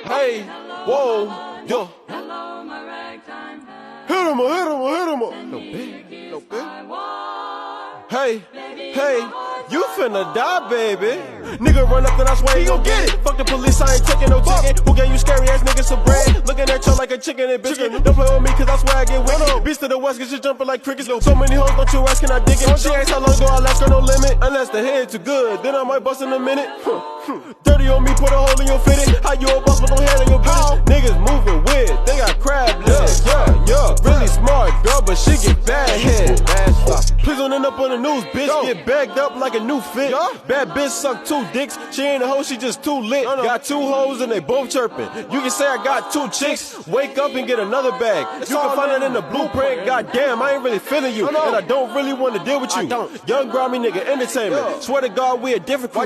Hey, whoa, yo. Hit him, hit him, hit him. No big, no big. Hey, hey, you finna die, baby. Nigga run up and I swear he gon' get it. Fuck the police, I ain't taking no ticket. Who gave you scary ass niggas some bread? Looking at you like a chicken and biscuit. Don't play with me cause I swear I get wicked. Beast to the west cause you jumping like crickets. So many hoes, don't you ask, can I dig it? She asks how long ago I last her, no limit. Unless the head too good, then I might bust in a minute. Dirty on me, put a hole in your fitted. How you a boss but don't handle your business? Niggas moving weird, they got crab legs. Yeah, really smart girl, but she get bad head. Please don't end up on the news, bitch. Get bagged up like a new fit. Bad bitch suck 2 dicks. She ain't a hoe, she just too lit. Got 2 hoes and they both chirping. You can say I got 2 chicks. Wake up and get another bag. You can find it in the blueprint. Goddamn, I ain't really feeling you, and I don't really want to deal with you. Young grimy nigga entertainment. Swear to God, we a different crew.